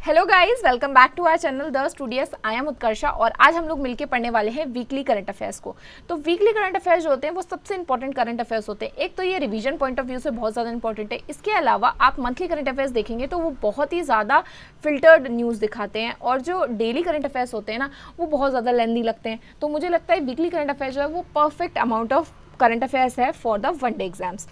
Hello guys, welcome back to our channel the studious. I am Utkarsha और आज हम लोग मिलके पढ़ने वाले हैं वीकली करंट अफेयर्स को। तो वीकली करंट अफेयर्स जो होते हैं वो सबसे इंपॉर्टेंट करंट अफेयर्स होते हैं। एक तो ये रिवीजन पॉइंट ऑफ व्यू से बहुत ज़्यादा इंपॉर्टेंट है। इसके अलावा आप मंथली करंट अफेयर्स देखेंगे तो वो बहुत ही ज़्यादा फिल्टर्ड न्यूज़ दिखाते हैं और जो डेली करंट अफेयर्स होते हैं ना वो बहुत ज़्यादा लेंदी लगते हैं। तो मुझे लगता है वीकली करंट अफेयर्स जो है वो perfect amount of current affairs है for the one day exams.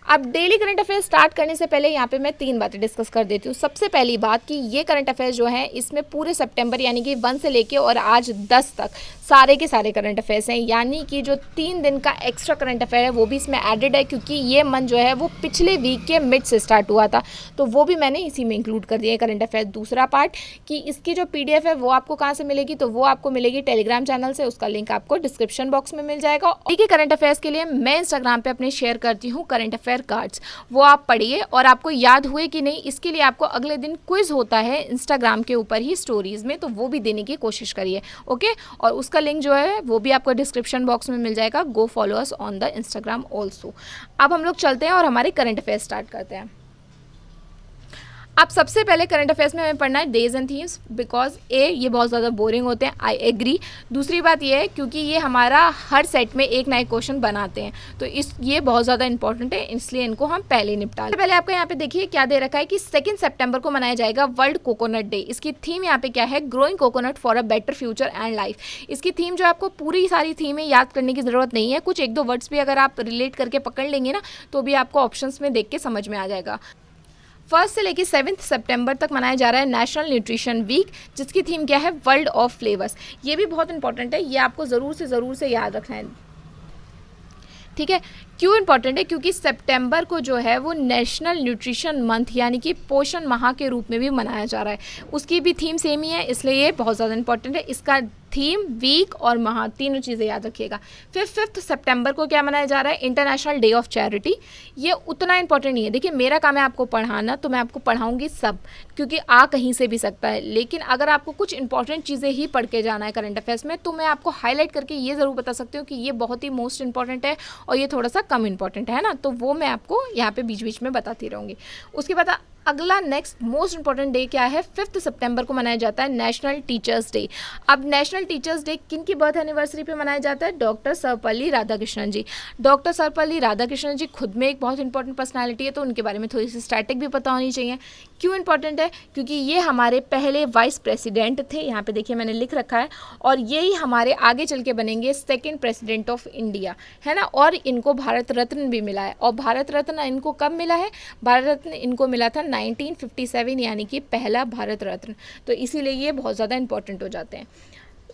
अब डेली करंट अफेयर्स स्टार्ट करने से पहले यहाँ पे मैं 3 बातें डिस्कस कर देती हूँ। सबसे पहली बात कि ये करंट अफेयर्स जो हैं इसमें पूरे सितंबर यानी कि 1 से लेके और आज 10 तक सारे के सारे करंट अफेयर्स हैं, यानी कि जो 3 दिन का एक्स्ट्रा करंट अफेयर है वो भी इसमें एडेड है, क्योंकि ये मंथ जो है वो पिछले वीक के मिड से स्टार्ट हुआ था, तो वो भी मैंने इसी में इंक्लूड कर दिया है करंट अफेयर। दूसरा पार्ट कि इसकी जो PDF है वो आपको कहाँ से मिलेगी, तो वो आपको मिलेगी टेलीग्राम चैनल से, उसका लिंक आपको डिस्क्रिप्शन बॉक्स में मिल जाएगा। और के करंट अफेयर्स के लिए मैं इंस्टाग्राम पे अपने शेयर करती हूँ करंट अफेयर कार्ड्स, वो आप पढ़िए और आपको याद हुए कि नहीं इसके लिए आपको अगले दिन क्विज होता है इंस्टाग्राम के ऊपर ही स्टोरीज में, तो वो भी देने की कोशिश करिए। ओके, और उसका लिंक जो है वो भी आपको डिस्क्रिप्शन बॉक्स में मिल जाएगा। Go follow us on the Instagram also. अब हम लोग चलते हैं और हमारे करंट अफेयर स्टार्ट करते हैं। अब सबसे पहले करंट अफेयर्स में हमें पढ़ना है डेज एंड थीम्स, बिकॉज ये बहुत ज़्यादा बोरिंग होते हैं, आई एग्री। दूसरी बात ये है क्योंकि ये हमारा हर सेट में एक नए क्वेश्चन बनाते हैं, तो ये बहुत ज़्यादा इंपॉर्टेंट है, इसलिए इनको हम पहले निपटा लें। पहले आपको यहाँ पे देखिए क्या दे रखा है कि 2 सितंबर को मनाया जाएगा वर्ल्ड कोकोनट डे। इसकी थीम यहाँ पे क्या है, growing coconut for a better future and life. इसकी थीम जो आपको पूरी सारी थीम है याद करने की ज़रूरत नहीं है, कुछ 1-2 वर्ड्स भी अगर आप रिलेट करके पकड़ लेंगे ना तो भी आपको ऑप्शंस में देख के समझ में आ जाएगा। 1 से लेकर 7 सितंबर तक मनाया जा रहा है नेशनल न्यूट्रिशन वीक, जिसकी थीम क्या है, वर्ल्ड ऑफ फ्लेवर्स। ये भी बहुत इंपॉर्टेंट है, ये आपको ज़रूर से याद रखना है, ठीक है। क्यों इंपॉर्टेंट है, क्योंकि सितंबर को जो है वो नेशनल न्यूट्रिशन मंथ यानी कि पोषण माह के रूप में भी मनाया जा रहा है। उसकी भी थीम सेम ही है, इसलिए ये बहुत ज़्यादा इंपॉर्टेंट है। इसका थीम, वीक और माह तीनों चीज़ें याद रखिएगा। फिर 5 सितंबर को क्या मनाया जा रहा है, इंटरनेशनल डे ऑफ चैरिटी। ये उतना इंपॉर्टेंट नहीं है, देखिए मेरा काम है आपको पढ़ाना, तो मैं आपको पढ़ाऊंगी सब, क्योंकि आ कहीं से भी सकता है। लेकिन अगर आपको कुछ इंपॉर्टेंट चीज़ें ही पढ़ के जाना है करंट अफेयर्स में, तो मैं आपको हाईलाइट करके ये ज़रूर बता सकती हूँ कि ये बहुत ही मोस्ट इंपॉर्टेंट है और ये थोड़ा सा कम इंपॉर्टेंट है ना, तो वो मैं आपको यहाँ पे बीच बीच में बताती रहूँगी। उसके बाद अगला नेक्स्ट मोस्ट इंपॉर्टेंट डे क्या है, 5 सितंबर को मनाया जाता है नेशनल टीचर्स डे। अब नेशनल टीचर्स डे किन की बर्थ एनिवर्सरी पे मनाया जाता है, डॉक्टर सर्वपल्ली राधाकृष्णन जी। डॉक्टर सर्वपल्ली राधाकृष्णन जी खुद में एक बहुत इंपॉर्टेंट पर्सनालिटी है, तो उनके बारे में थोड़ी सी स्टैटिक भी पता होनी चाहिए। क्यों इंपॉर्टेंट है, क्योंकि ये हमारे पहले वाइस प्रेसिडेंट थे, यहाँ पे देखिए मैंने लिख रखा है, और यही हमारे आगे चल के बनेंगे 2nd प्रेसिडेंट ऑफ इंडिया, है ना। और इनको भारत रत्न भी मिला है, और भारत रत्न इनको कब मिला है, भारत रत्न इनको मिला था 1957, यानी कि पहला भारत रत्न, तो इसीलिए ये बहुत ज़्यादा इंपॉर्टेंट हो जाते हैं।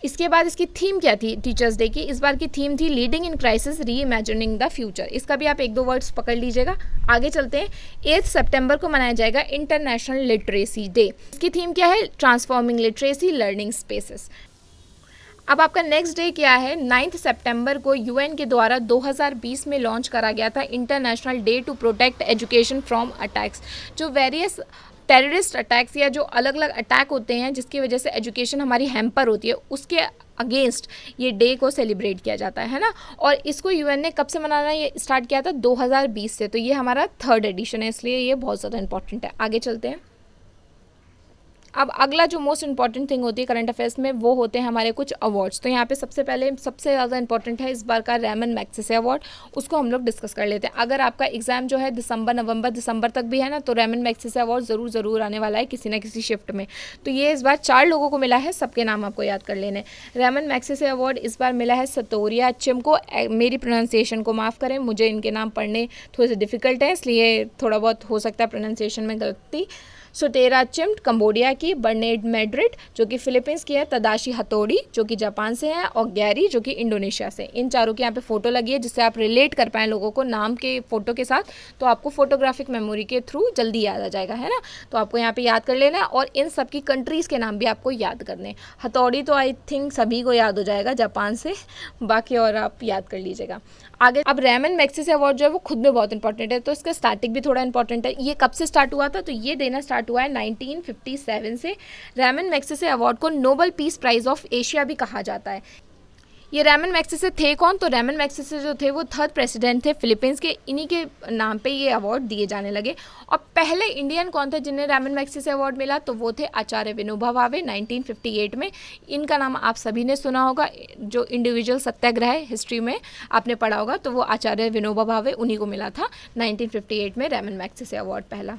इसके बाद इसकी थीम क्या थी टीचर्स डे की, इस बार की थीम थी लीडिंग इन क्राइसिस री इमेजिनिंग द फ्यूचर। इसका भी आप 1-2 वर्ड्स पकड़ लीजिएगा। आगे चलते हैं, 8 सितंबर को मनाया जाएगा इंटरनेशनल लिटरेसी डे। इसकी थीम क्या है, ट्रांसफॉर्मिंग लिटरेसी लर्निंग स्पेसेस। अब आपका नेक्स्ट डे क्या है, 9 सितंबर को UN के द्वारा 2020 में लॉन्च करा गया था international day to protect education from attacks. जो वेरियस टेररिस्ट अटैक्स या जो अलग अलग अटैक होते हैं जिसकी वजह से एजुकेशन हमारी हैम्पर होती है, उसके अगेंस्ट ये डे को सेलिब्रेट किया जाता है ना। और इसको UN ने कब से मनाना ये स्टार्ट किया था, 2020 से, तो ये हमारा 3rd एडिशन है, इसलिए ये बहुत ज़्यादा इंपॉर्टेंट है। आगे चलते हैं। अब अगला जो मोस्ट इंपॉर्टेंट थिंग होती है करंट अफेयर्स में, वो होते हैं हमारे कुछ अवार्ड्स। तो यहाँ पे सबसे पहले सबसे ज़्यादा इंपॉर्टेंट है इस बार का रेमन मैग्सेसे अवार्ड, उसको हम लोग डिस्कस कर लेते हैं। अगर आपका एग्जाम जो है नवंबर दिसंबर तक भी है ना, तो रेमन मैग्सेसे अवार्ड ज़रूर आने वाला है किसी ना किसी शिफ्ट में। तो ये इस बार 4 लोगों को मिला है, सबके नाम आपको याद कर लेने। रेमन मैग्सेसे अवार्ड इस बार मिला है सतोरिया चिम को। मेरी प्रोनाउंसिएशन को माफ़ करें, मुझे इनके नाम पढ़ने थोड़े से डिफ़िकल्ट है, इसलिए थोड़ा बहुत हो सकता है प्रोनाउंसिएशन में गलती। सोटेरा चिम्ट कंबोडिया की, बर्नेड मैड्रिड जो कि फिलीपींस की है, तदाशी हथौड़ी जो कि जापान से है, और गैरी जो कि इंडोनेशिया से। इन चारों की यहाँ पे फोटो लगी है जिससे आप रिलेट कर पाएँ लोगों को नाम के फोटो के साथ, तो आपको फोटोग्राफिक मेमोरी के थ्रू जल्दी याद आ जाएगा, है ना। तो आपको यहाँ पे याद कर लेना है, और इन सब की कंट्रीज़ के नाम भी आपको याद करने। हथौड़ी तो आई थिंक सभी को याद हो जाएगा जापान से, बाकी और आप याद कर लीजिएगा। आगे अब रेमन मैग्सेसे अवार्ड जो है वो खुद में बहुत इंपॉर्टेंट है, तो इसका स्टार्टिंग भी थोड़ा इंपॉर्टेंट है। ये कब से स्टार्ट हुआ था, तो ये देना स्टार्ट हुआ है 1957 से। रेमन मैग्सेसे अवार्ड को Nobel peace prize of Asia भी कहा जाता है। ये रैमन मैग्सेसे थे कौन? तो रैमन मैग्सेसे जो थे वो थर्ड प्रेसिडेंट थे फिलीपींस के, इन्हीं के नाम पे ये अवार्ड दिए जाने लगे। और पहले इंडियन कौन थे जिन्हें रैमन मैग्सेसे अवार्ड मिला? तो वो थे आचार्य विनोबा भावे 1958 में। इनका नाम आप सभी ने सुना होगा, जो इंडिविजुअल सत्याग्रह हिस्ट्री में आपने पढ़ा होगा, तो वो आचार्य विनोबा भावे, उन्हीं को मिला था 1958 में रैमन मैग्सेसे अवार्ड पहला।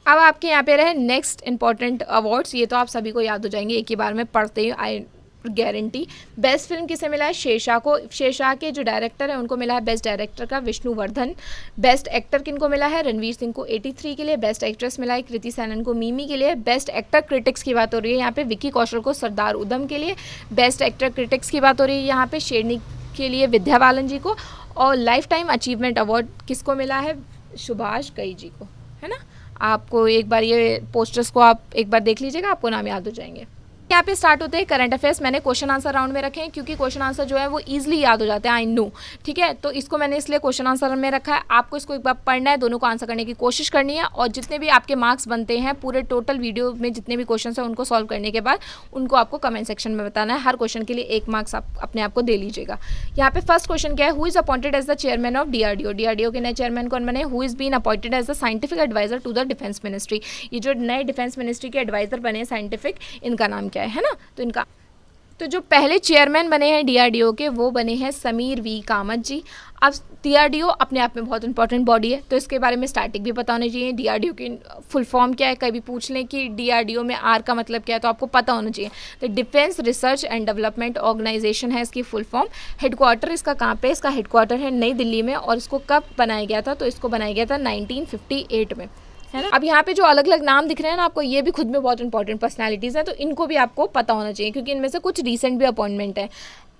अब आपके यहाँ पे रहे नेक्स्ट इंपॉर्टेंट अवार्ड्स, ये तो आप सभी को याद हो जाएंगे एक ही बार में पढ़ते ही, आई गारंटी। बेस्ट फिल्म किसे मिला है? शेरशाह को। शेरशाह के जो डायरेक्टर है उनको मिला है बेस्ट डायरेक्टर का विष्णुवर्धन। बेस्ट एक्टर किनको मिला है? रणवीर सिंह को 83 के लिए। बेस्ट एक्ट्रेस मिला है कृति सैनन को मिमी के लिए। बेस्ट एक्टर क्रिटिक्स की बात हो रही है यहाँ पे विक्की कौशल को सरदार उधम के लिए। बेस्ट एक्टर क्रिटिक्स की बात हो रही है यहाँ पे शेरनी के लिए विद्या बालन जी को। और लाइफ टाइम अचीवमेंट अवार्ड किसको मिला है? सुभाष घई जी को, है ना। आपको एक बार ये पोस्टर्स को आप एक बार देख लीजिएगा, आपको नाम याद हो जाएंगे। यहाँ पे स्टार्ट होते हैं करंट अफेयर्स। मैंने क्वेश्चन आंसर राउंड में रखे हैं क्योंकि क्वेश्चन आंसर जो है वो इजीली याद हो जाते हैं, आई नो, ठीक है। तो इसको मैंने इसलिए क्वेश्चन आंसर में रखा है। आपको इसको एक बार पढ़ना है, दोनों को आंसर करने की कोशिश करनी है, और जितने भी आपके मार्क्स बनते हैं पूरे टोटल वीडियो में जितने भी क्वेश्चन हैं उनको सॉल्व करने के बाद उनको आपको कमेंट सेक्शन में बताना है। हर क्वेश्चन के लिए 1 मार्क्स आप अपने आप को दे लीजिएगा। यहाँ पे फर्स्ट क्वेश्चन क्या है? Who is appointed as the chairman of DRDO? DRDO के नए चेयरमैन कौन बने? Who is been appointed as the scientific adviser to the defence ministry? ये जो नए डिफेंस मिनिस्ट्री के एडवाइजर बने साइंटिफिक, इनका नाम क्या है ना। तो जो पहले चेयरमैन बने हैं डीआरडीओ के वो बने हैं समीर वी कामत जी। अब डीआरडीओ अपने आप में बहुत इंपॉर्टेंट बॉडी है, तो इसके बारे में स्टैटिक भी पता होना चाहिए। डीआरडीओ की फुल फॉर्म क्या है? कभी पूछ लें कि डीआरडीओ में आर का मतलब क्या है, तो आपको पता होना चाहिए। तो defence research and development organisation है इसकी फुल फॉर्म। हेडक्वार्टर इसका कहाँ पे? इसका हेडक्वार्टर है नई दिल्ली में। और इसको कब बनाया गया था? तो इसको बनाया गया था 1958 में, है ना। अब यहाँ पे जो अलग अलग नाम दिख रहे हैं ना आपको, ये भी खुद में बहुत इंपॉर्टेंट पर्सनालिटीज़ हैं, तो इनको भी आपको पता होना चाहिए क्योंकि इनमें से कुछ रीसेंट भी अपॉइंटमेंट है।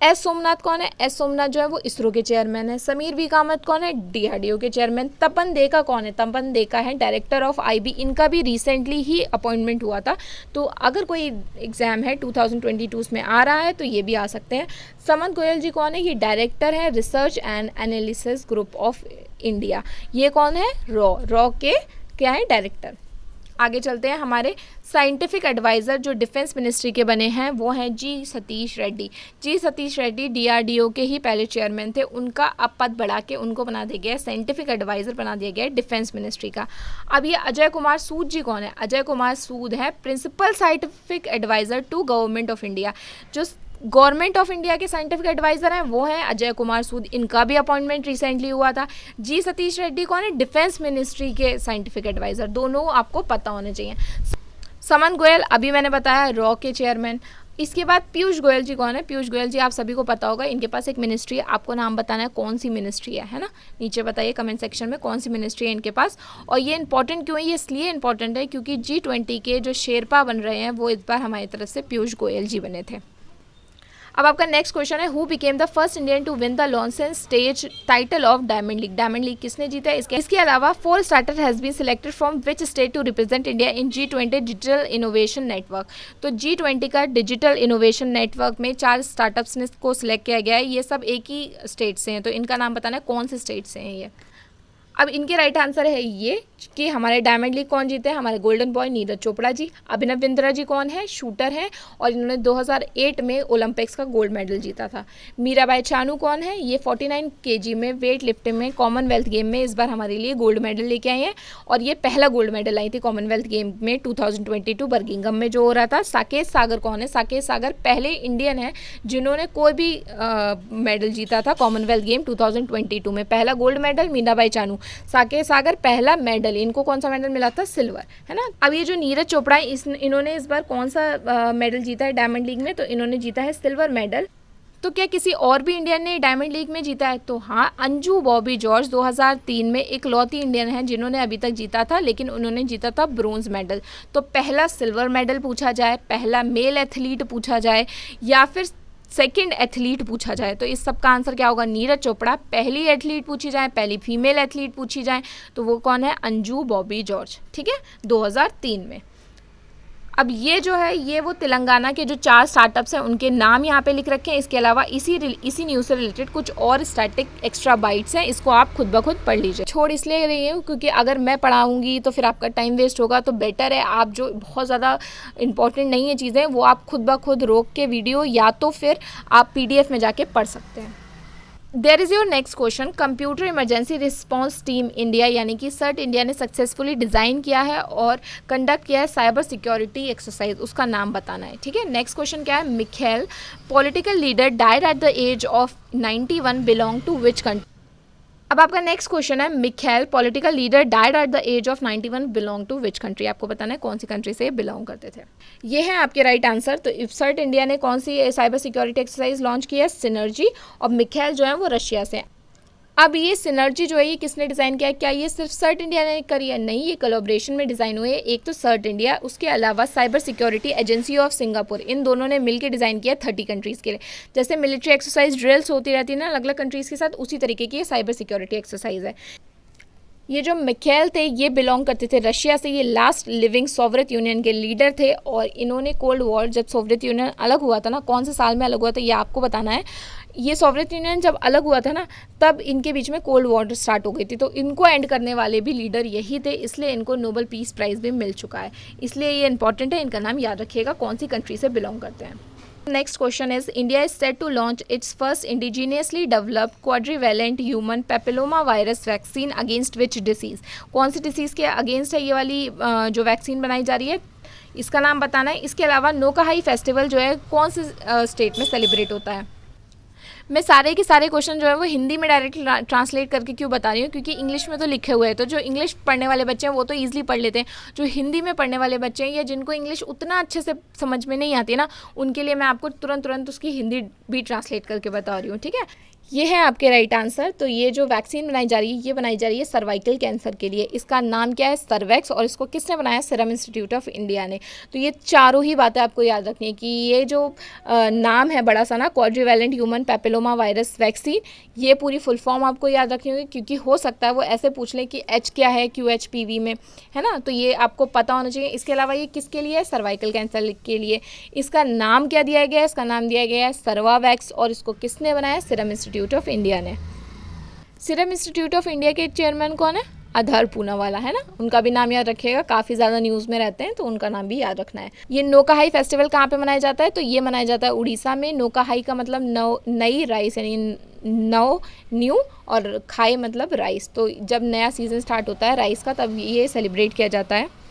एस सोमनाथ कौन है? एस सोमनाथ जो है वो इसरो के चेयरमैन है। समीर वी कामत कौन है? डीआरडीओ के चेयरमैन। तपन देका कौन है? तपन देका है डायरेक्टर ऑफ आईबी। इनका भी रिसेंटली ही अपॉइंटमेंट हुआ था, तो अगर कोई एग्जाम है 2022 में आ रहा है तो ये भी आ सकते हैं। समंत गोयल जी कौन है? ये डायरेक्टर है research and analysis group of India. ये कौन है? रॉ के क्या है? डायरेक्टर। आगे चलते हैं। हमारे साइंटिफिक एडवाइज़र जो डिफेंस मिनिस्ट्री के बने हैं वो हैं जी सतीश रेड्डी। जी सतीश रेड्डी डीआरडीओ के ही पहले चेयरमैन थे, उनका अब पद बढ़ा के उनको बना दिया गया है साइंटिफिक एडवाइज़र बना दिया गया है डिफेंस मिनिस्ट्री का। अब ये अजय कुमार सूद जी कौन है? अजय कुमार सूद है principal scientific adviser to government of India. जो गवर्नमेंट ऑफ इंडिया के साइंटिफिक एडवाइज़र हैं वो हैं अजय कुमार सूद। इनका भी अपॉइंटमेंट रिसेंटली हुआ था। जी सतीश रेड्डी कौन है? डिफेंस मिनिस्ट्री के साइंटिफिक एडवाइज़र। दोनों आपको पता होने चाहिए। समंत गोयल अभी मैंने बताया रॉ के चेयरमैन। इसके बाद पीयूष गोयल जी कौन है? पीयूष गोयल जी आप सभी को पता होगा, इनके पास एक मिनिस्ट्री है। आपको नाम बताना है कौन सी मिनिस्ट्री है ना। नीचे बताइए कमेंट सेक्शन में कौन सी मिनिस्ट्री है इनके पास। और ये इंपॉर्टेंट क्यों है? ये इसलिए इंपॉर्टेंट है क्योंकि G20 के जो शेरपा बन रहे हैं वो इस बार हमारी तरफ से पीयूष गोयल जी बने थे। अब आपका नेक्स्ट क्वेश्चन है, who became the first Indian to win the Lausanne stage title of Diamond League? Diamond League किसने जीता है? इसके अलावा 4 starter has been selected from which state to represent India in G20 digital innovation network? तो G20 का digital innovation network में 4 startups ने को सिलेक्ट किया गया है। ये सब एक ही स्टेट से हैं, तो इनका नाम बताना है कौन से स्टेट से हैं ये। अब इनके राइट आंसर है ये कि हमारे डायमंड लीग कौन जीते हैं? हमारे गोल्डन बॉय नीरज चोपड़ा जी। अभिनव बिंद्रा जी कौन है? शूटर हैं और इन्होंने 2008 में ओलंपिक्स का गोल्ड मेडल जीता था। मीराबाई चानू कौन है? ये 49 kg में वेट लिफ्टिंग में कॉमनवेल्थ गेम में इस बार हमारे लिए गोल्ड मेडल लेके आई हैं, और ये पहला गोल्ड मेडल आई थी कॉमनवेल्थ गेम में 2022 बर्मिंघम में जो हो रहा था। साकेत सागर कौन है? साकेत सागर पहले इंडियन है जिन्होंने कोई भी मेडल जीता था कॉमनवेल्थ गेम 2022 में। पहला गोल्ड मेडल मीराबाई चानू, साकेत सागर पहला मेडल। इनको कौन सा मेडल मिला था? सिल्वर, है ना। अब ये जो नीरज चोपड़ा है इन्होंने इस बार कौन सा मेडल जीता है डायमंड लीग में? तो इन्होंने जीता है सिल्वर मेडल। तो क्या किसी और भी इंडियन ने डायमंड लीग में जीता है? तो हाँ, अंजू बॉबी जॉर्ज 2003 में इकलौती इंडियन है जिन्होंने अभी तक जीता था, लेकिन उन्होंने जीता था ब्रोंज मेडल। तो पहला सिल्वर मेडल पूछा जाए, पहला मेल एथलीट पूछा जाए, या फिर सेकंड एथलीट पूछा जाए, तो इस सब का आंसर क्या होगा? नीरज चोपड़ा। पहली एथलीट पूछी जाए, पहली फीमेल एथलीट पूछी जाए, तो वो कौन है? अंजू बॉबी जॉर्ज, ठीक है, 2003 में। अब ये जो है ये वो तेलंगाना के जो 4 स्टार्टअप्स हैं उनके नाम यहाँ पे लिख रखे हैं। इसके अलावा इसी न्यूज़ से रिलेटेड कुछ और स्टैटिक एक्स्ट्रा बाइट्स हैं, इसको आप खुद ब खुद पढ़ लीजिए। छोड़ इसलिए रही हूँ क्योंकि अगर मैं पढ़ाऊँगी तो फिर आपका टाइम वेस्ट होगा, तो बेटर है आप जो बहुत ज़्यादा इंपॉर्टेंट नहीं है चीज़ें वो आप खुद ब खुद रोक के वीडियो या तो फिर आप PDF में जाके पढ़ सकते हैं। There is your next question, computer emergency response team India यानी कि सर्ट इंडिया ने सक्सेसफुली डिज़ाइन किया है और कंडक्ट किया है साइबर सिक्योरिटी एक्सरसाइज, उसका नाम बताना है। ठीक है, नेक्स्ट क्वेश्चन क्या है, Mikhail political leader died at the age of 91 belong to which country. अब आपका नेक्स्ट क्वेश्चन है, Mikhail political leader died at the age of 91 belong to which country. आपको बताना है कौन सी कंट्री से बिलोंग करते थे। ये है आपके राइट आंसर। तो इफ्सर्ट इंडिया ने कौन सी साइबर सिक्योरिटी एक्सरसाइज लॉन्च की है, सिनर्जी, और मिखेल जो है वो रशिया से। अब ये सिनर्जी जो है ये किसने डिज़ाइन किया है, क्या ये सिर्फ सर्ट इंडिया ने करी है, नहीं, ये कोलैबोरेशन में डिज़ाइन हुए। एक तो सर्ट इंडिया, उसके अलावा cyber security agency of Singapore, इन दोनों ने मिलकर डिज़ाइन किया 30 कंट्रीज़ के लिए। जैसे मिलिट्री एक्सरसाइज ड्रिल्स होती रहती है ना अलग अलग कंट्रीज़ के साथ, उसी तरीके की ये साइबर सिक्योरिटी एक्सरसाइज है। ये जो मिखेल थे ये बिलोंग करते थे रशिया से, ये लास्ट लिविंग सोवियत यूनियन के लीडर थे और इन्होंने कोल्ड वॉर, जब सोवियत यूनियन अलग हुआ था ना, कौन से साल में अलग हुआ था ये आपको बताना है। ये सोवियत यूनियन जब अलग हुआ था ना तब इनके बीच में कोल्ड वॉर स्टार्ट हो गई थी, तो इनको एंड करने वाले भी लीडर यही थे, इसलिए इनको नोबेल पीस प्राइज़ भी मिल चुका है। इसलिए ये इंपॉर्टेंट है, इनका नाम याद रखिएगा कौन सी कंट्री से बिलोंग करते हैं। Next question is, India is set to launch its first indigenously developed quadrivalent human papilloma virus vaccine against which disease। कौन सी डिसीज़ के अगेंस्ट है ये वाली जो वैक्सीन बनाई जा रही है, इसका नाम बताना है। इसके अलावा नोकाहाई फेस्टिवल जो है कौन से स्टेट में सेलिब्रेट होता है। मैं सारे के सारे क्वेश्चन जो है वो हिंदी में डायरेक्ट ट्रांसलेट करके क्यों बता रही हूँ, क्योंकि इंग्लिश में तो लिखे हुए हैं, तो जो इंग्लिश पढ़ने वाले बच्चे हैं वो तो ईजिली पढ़ लेते हैं। जो हिंदी में पढ़ने वाले बच्चे हैं या जिनको इंग्लिश उतना अच्छे से समझ में नहीं आती ना, उनके लिए मैं आपको तुरंत उसकी हिंदी भी ट्रांसलेट करके बता रही हूँ। ठीक है, ये है आपके राइट आंसर। तो ये जो वैक्सीन बनाई जा रही है ये बनाई जा रही है सर्वाइकल कैंसर के लिए। इसका नाम क्या है, सर्वैक्स, और इसको किसने बनाया, सीरम इंस्टीट्यूट ऑफ इंडिया ने। तो ये चारों ही बातें आपको याद रखनी है कि ये जो नाम है बड़ा सा ना, क्वाड्रीवैलेंट ह्यूमन पैपिलोमा वायरस वैक्सीन, ये पूरी फुल फॉर्म आपको याद रखनी होगी, क्योंकि हो सकता है वो ऐसे पूछ लें कि एच क्या है QHPV में, है ना, तो ये आपको पता होना चाहिए। इसके अलावा ये किसके लिए है, सर्वाइकल कैंसर के लिए। इसका नाम क्या दिया गया है, इसका नाम दिया गया है सर्वावैक्स, और इसको किसने बनाया, सीरम इंस्टीट्यूट ऑफ इंडिया ने। सीरम इंस्टीट्यूट ऑफ इंडिया के चेयरमैन कौन है, अधर पूनावाला, है ना, उनका भी नाम याद रखिएगा, काफ़ी ज़्यादा न्यूज़ में रहते हैं तो उनका नाम भी याद रखना है। ये नोकाहाई फेस्टिवल कहाँ पे मनाया जाता है, तो ये मनाया जाता है उड़ीसा में। नोकाहाई का मतलब नई राइस, यानी न्यू, और खाई मतलब राइस, तो जब नया सीज़न स्टार्ट होता है राइस का तब ये सेलिब्रेट किया जाता है।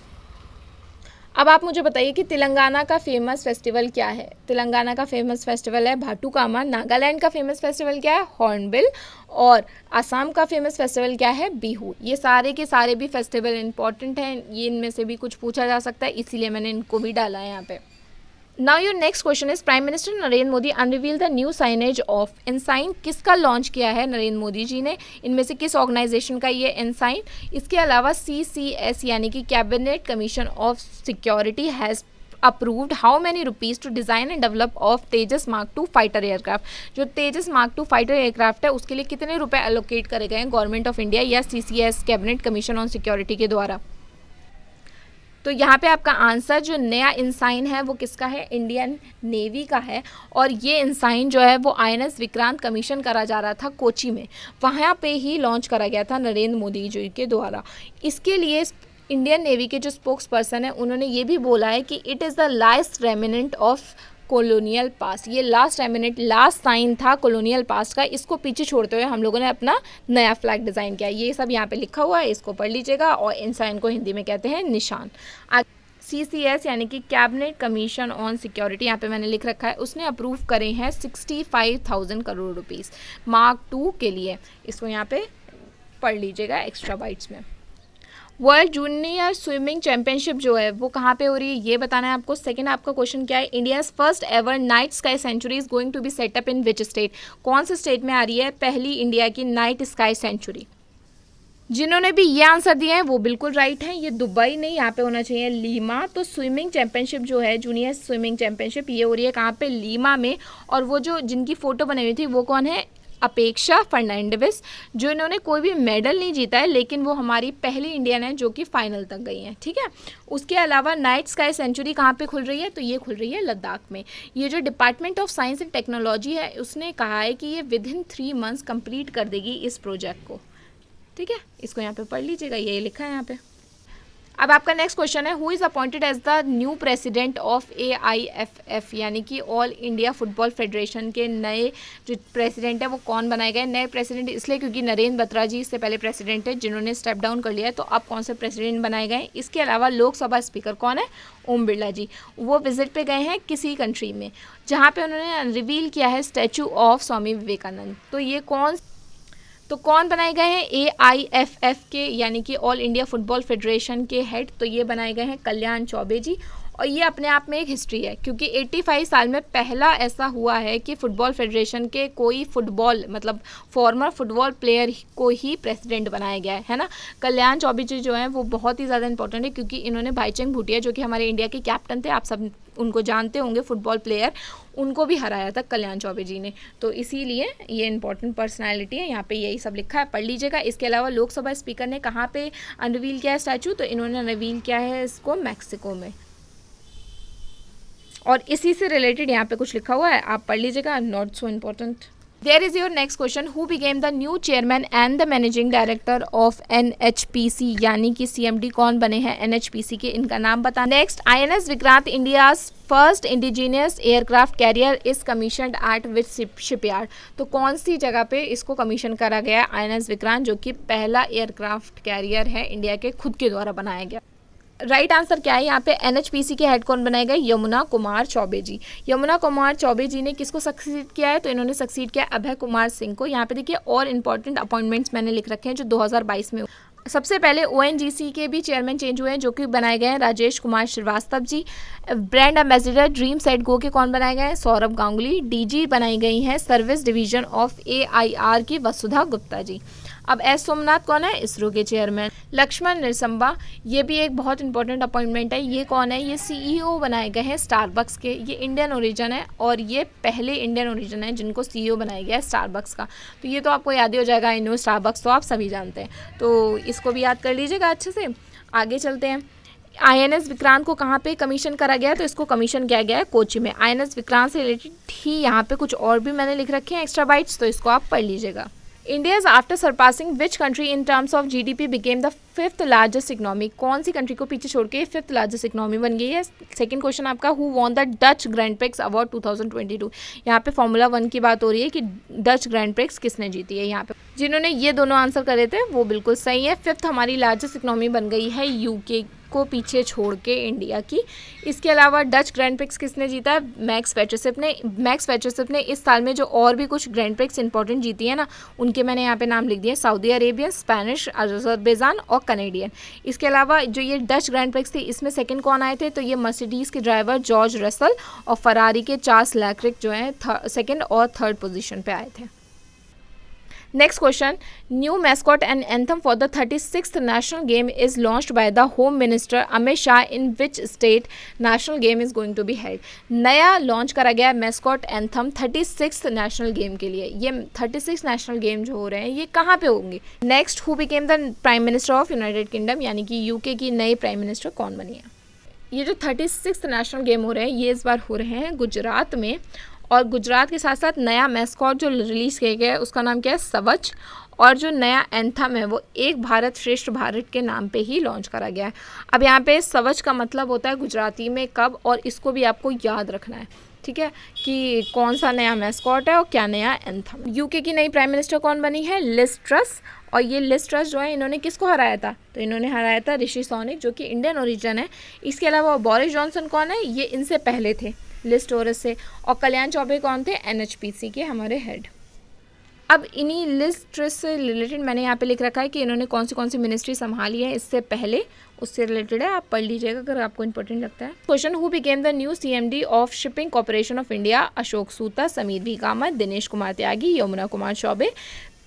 अब आप मुझे बताइए कि तेलंगाना का फेमस फेस्टिवल क्या है। तेलंगाना का फेमस फेस्टिवल है भाटुकामा। नागालैंड का फेमस फेस्टिवल क्या है, हॉर्नबिल, और असम का फेमस फेस्टिवल क्या है, बिहू। ये सारे के सारे भी फेस्टिवल इंपॉर्टेंट हैं, ये इनमें से भी कुछ पूछा जा सकता है, इसीलिए मैंने इनको भी डाला है यहाँ पे। Now your next question is, prime minister Narendra Modi अनरिवील the new signage of ensign, किसका लॉन्च किया है नरेंद्र मोदी जी ने, इनमें से किस ऑर्गेनाइजेशन का ये एनसाइन। इसके अलावा CCS यानी कि cabinet commission of security has approved how many rupees to design and develop of Tejas Mark 2 fighter aircraft. जो तेजस Mark 2 फाइटर एयरक्राफ्ट है उसके लिए कितने रुपए एलोकेट करे गए हैं गवर्नमेंट ऑफ इंडिया या CCS cabinet commission on security के द्वारा। तो यहाँ पे आपका आंसर जो नया इंसाइन है वो किसका है, इंडियन नेवी का है। और ये इंसाइन जो है वो INS विक्रांत कमीशन करा जा रहा था कोची में, वहाँ पे ही लॉन्च करा गया था नरेंद्र मोदी जी के द्वारा। इसके लिए इंडियन नेवी के जो स्पोक्स पर्सन है उन्होंने ये भी बोला है कि it is the last remnant of colonial past. ये लास्ट रेमिनेंट, लास्ट साइन था कॉलोनियल पास्ट का, इसको पीछे छोड़ते हुए हम लोगों ने अपना नया फ्लैग डिज़ाइन किया। ये सब यहाँ पे लिखा हुआ है, इसको पढ़ लीजिएगा। और इन साइन को हिंदी में कहते हैं निशान। CCS यानी कि कैबिनेट कमीशन ऑन सिक्योरिटी, यहाँ पे मैंने लिख रखा है, उसने अप्रूव करे हैं 65,000 करोड़ रुपीज़ Mark 2 के लिए। इसको यहाँ पे पढ़ लीजिएगा एक्स्ट्रा बाइट्स में। वर्ल्ड जूनियर स्विमिंग चैंपियनशिप जो है वो कहाँ पे हो रही है ये बताना है आपको। सेकंड आपका क्वेश्चन क्या है, India's first ever night sky sanctuary is going to be set up in which state. कौन से स्टेट में आ रही है पहली इंडिया की नाइट स्काई सेंचुरी। जिन्होंने भी ये आंसर दिया है वो बिल्कुल राइट है, ये दुबई नहीं, यहाँ पे होना चाहिए लीमा। तो स्विमिंग चैंपियनशिप जो है जूनियर स्विमिंग चैंपियनशिप ये हो रही है कहाँ पे, लीमा में। और वो जो जिनकी फ़ोटो बनी हुई थी वो कौन है, अपेक्षा फर्नांडिस, जो इन्होंने कोई भी मेडल नहीं जीता है, लेकिन वो हमारी पहली इंडियन है जो कि फाइनल तक गई हैं, ठीक है। उसके अलावा नाइट स्काई सेंचुरी कहाँ पे खुल रही है, तो ये खुल रही है लद्दाख में। ये जो department of science and technology है उसने कहा है कि ये विदिन 3 मंथ्स कंप्लीट कर देगी इस प्रोजेक्ट को, ठीक है। इसको यहाँ पे पढ़ लीजिएगा, ये लिखा है यहाँ पे। अब आपका नेक्स्ट क्वेश्चन है, who is appointed as the new president of AIFF, यानी कि ऑल इंडिया फुटबॉल फेडरेशन के नए जो प्रेसिडेंट है वो कौन बनाए गए। नए प्रेसिडेंट इसलिए क्योंकि नरेंद्र बत्रा जी इससे पहले प्रेसिडेंट है जिन्होंने स्टेप डाउन कर लिया है, तो अब कौन से प्रेसिडेंट बनाए गए। इसके अलावा लोकसभा स्पीकर कौन है, ओम बिरला जी। वो विजिट पे गए हैं किसी कंट्री में जहाँ पे उन्होंने रिवील किया है स्टैचू ऑफ स्वामी विवेकानंद। तो कौन बनाए गए हैं AIFF के, यानी कि ऑल इंडिया फुटबॉल फेडरेशन के हेड, तो ये बनाए गए हैं कल्याण चौबे जी। और ये अपने आप में एक हिस्ट्री है क्योंकि 85 साल में पहला ऐसा हुआ है कि फुटबॉल फेडरेशन के कोई फुटबॉल मतलब फॉर्मर फुटबॉल प्लेयर को ही प्रेसिडेंट बनाया गया है ना। कल्याण चौबे जी जो हैं वो बहुत ही ज़्यादा इंपॉर्टेंट है क्योंकि इन्होंने भाईचुंग भूटिया जो कि हमारे इंडिया के कैप्टन थे, आप सब उनको जानते होंगे फुटबॉल प्लेयर, उनको भी हराया था कल्याण चौबे जी ने, तो इसीलिए ये इंपॉर्टेंट पर्सनालिटी है। यहाँ पे यही सब लिखा है, पढ़ लीजिएगा। इसके अलावा लोकसभा स्पीकर ने कहाँ पे अनवील किया है स्टैचू, तो इन्होंने अनवील किया है इसको मैक्सिको में। और इसी से रिलेटेड यहाँ पे कुछ लिखा हुआ है, आप पढ़ लीजिएगा, not so important. There is your next question, who became the new chairman and the managing director of NHPC, यानी कि CMD कौन बने हैं NHPC के, इनका नाम बता। Next, INS Vikrant India's first indigenous aircraft carrier is commissioned eight which shipyard, तो कौन सी जगह पे इसको कमीशन करा गया है INS विक्रांत, जो कि पहला एयरक्राफ्ट कैरियर है इंडिया के खुद के द्वारा बनाया गया। राइट आंसर क्या है यहाँ पे, NHPC के हेड कौन बनाए गए, यमुना कुमार चौबे जी। यमुना कुमार चौबे जी ने किसको सक्सीड किया है, तो इन्होंने सक्सीड किया अभय कुमार सिंह को। यहाँ पे देखिए और इंपॉर्टेंट अपॉइंटमेंट्स मैंने लिख रखे हैं जो 2022 में। सबसे पहले ONGC के भी चेयरमैन चेंज हुए हैं जो कि बनाए गए हैं Rajesh Kumar Srivastava ji. Brand ambassador dream set go के कौन बनाए गए हैं, सौरभ गांगुली। DG बनाई गई हैं सर्विस डिवीजन ऑफ AIR की वसुधा गुप्ता जी। अब S सोमनाथ कौन है, इसरो के चेयरमैन। लक्ष्मण निरसंबा, ये भी एक बहुत इंपॉर्टेंट अपॉइंटमेंट है। ये कौन है, ये CEO बनाए गए हैं स्टारबक्स के। ये इंडियन ओरिजिन है और ये पहले इंडियन ओरिजिन है जिनको CEO बनाया गया है स्टारबक्स का। तो ये तो आपको याद ही हो जाएगा, आई नो स्टारबक्स तो आप सभी जानते हैं, तो इसको भी याद कर लीजिएगा अच्छे से। आगे चलते हैं, INS विक्रांत को कहाँ पे कमीशन करा गया है, तो इसको कमीशन किया गया है कोची में। INS विक्रांत से रिलेटेड ही यहाँ पे कुछ और भी मैंने लिख रखे हैं एक्स्ट्रा बाइट्स, तो इसको आप पढ़ लीजिएगा। India's after surpassing which country in terms of GDP became the 5th largest economy, कौन सी कंट्री को पीछे छोड़ के 5th largest economy बन गई है। सेकंड क्वेश्चन आपका, who won the Dutch Grand Prix Award 2022, यहाँ पे Formula 1 की बात हो रही है कि डच ग्रैंड प्रिक्स किसने जीती है। यहाँ पे जिन्होंने ये दोनों आंसर करे थे वो बिल्कुल सही है। 5th हमारी लार्जेस्ट इकोनॉमी बन गई है UK को पीछे छोड़ के इंडिया की। इसके अलावा डच ग्रैंड प्रिक्स किसने जीता है, मैक्स वेटरसिप ने इस साल में जो और भी कुछ ग्रैंड प्रिक्स इंपॉर्टेंट जीती है ना, उनके मैंने यहाँ पे नाम लिख दिए, सऊदी अरेबियन, स्पेनिश, अजरबैजान और कनेडियन। इसके अलावा जो ये डच ग्रैंड प्रिक्स थी इसमें सेकंड कौन आए थे, तो ये मर्सिडीज़ के ड्राइवर जॉर्ज रसल और फरारी के चार्ल्स लेक्रिक जो हैं सेकंड और थर्ड पोजीशन पे आए थे। Next question, new mascot and anthem for the 36th national game is launched by the home minister Amit Shah, in which state national game is going to be held. नया launch करा गया mascot anthem 36th national game के लिए। ये 36 national game जो हो रहे हैं ये कहाँ पे होंगे। Next, who became the prime minister of United kingdom, यानी कि UK की नई प्राइम मिनिस्टर कौन बनी है। ये जो 36th नेशनल गेम हो रहे हैं ये इस बार हो रहे हैं गुजरात में, और गुजरात के साथ साथ नया मैस्कॉट जो रिलीज़ किया गया है उसका नाम क्या है, सवच। और जो नया एंथम है वो एक भारत श्रेष्ठ भारत के नाम पे ही लॉन्च करा गया है। अब यहाँ पे सवच का मतलब होता है गुजराती में कब, और इसको भी आपको याद रखना है, ठीक है, कि कौन सा नया मैस्कॉट है और क्या नया एंथम। UK की नई प्राइम मिनिस्टर कौन बनी है, लिज ट्रस। और ये लिज ट्रस जो है इन्होंने किसको हराया था, तो इन्होंने हराया था ऋषि सुनक जो कि इंडियन ओरिजिन है। इसके अलावा बोरिस जॉनसन कौन है, ये इनसे पहले थे लिज ट्रस से। और कल्याण चौबे कौन थे, NHPC के हमारे हेड। अब इन्हीं लिज ट्रस से रिलेटेड मैंने यहाँ पे लिख रखा है कि इन्होंने कौन सी मिनिस्ट्री संभाली है इससे पहले, उससे रिलेटेड है, आप पढ़ लीजिएगा अगर आपको इंपॉर्टेंट लगता है। Question, who became the new CMD of shipping corporation of India, Ashok Suta, Sameer V Kamath, Dinesh Kumar Tyagi, Yamuna Kumar Chaubey.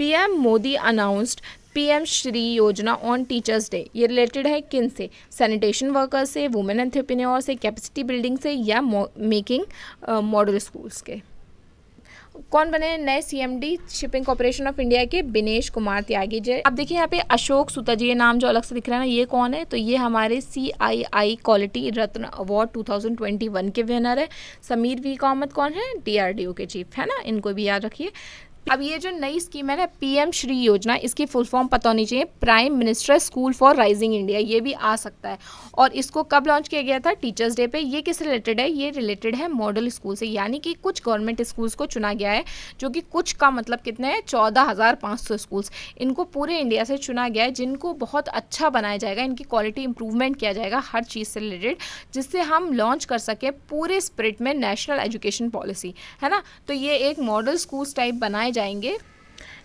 PM Modi announced PM Shri योजना ऑन टीचर्स डे, ये रिलेटेड है किन से, सैनिटेशन वर्कर्स से, वुमेन एंटरप्रेन्योर से, कैपेसिटी बिल्डिंग से, या मेकिंग मॉडल स्कूल्स के। कौन बने नए CMD shipping corporation of India के? बिनेश कुमार त्यागी जी। अब देखिए यहाँ पे अशोक सुता जी, ये नाम जो अलग से दिख रहा है ना, ये कौन है? तो ये हमारे CII क्वालिटी रत्न अवार्ड 2021 के विनर है। समीर वी कामत कौन है? DRDO के चीफ है ना, इनको भी याद रखिए। अब ये जो नई स्कीम है ना PM श्री योजना, इसकी फुल फॉर्म पता होनी चाहिए, prime minister school for rising India, ये भी आ सकता है। और इसको कब लॉन्च किया गया था? टीचर्स डे पे। ये किस रिलेटेड है? ये रिलेटेड है मॉडल स्कूल से, यानी कि कुछ गवर्नमेंट स्कूल्स को चुना गया है, जो कि कुछ का मतलब कितने हैं? 14,500 स्कूल्स। इनको पूरे इंडिया से चुना गया है, जिनको बहुत अच्छा बनाया जाएगा, इनकी क्वालिटी इंप्रूवमेंट किया जाएगा हर चीज़ से रिलेटेड, जिससे हम लॉन्च कर सके पूरे स्पिरिट में नेशनल एजुकेशन पॉलिसी, है ना। तो ये एक मॉडल स्कूल्स टाइप बनाए जाएंगे।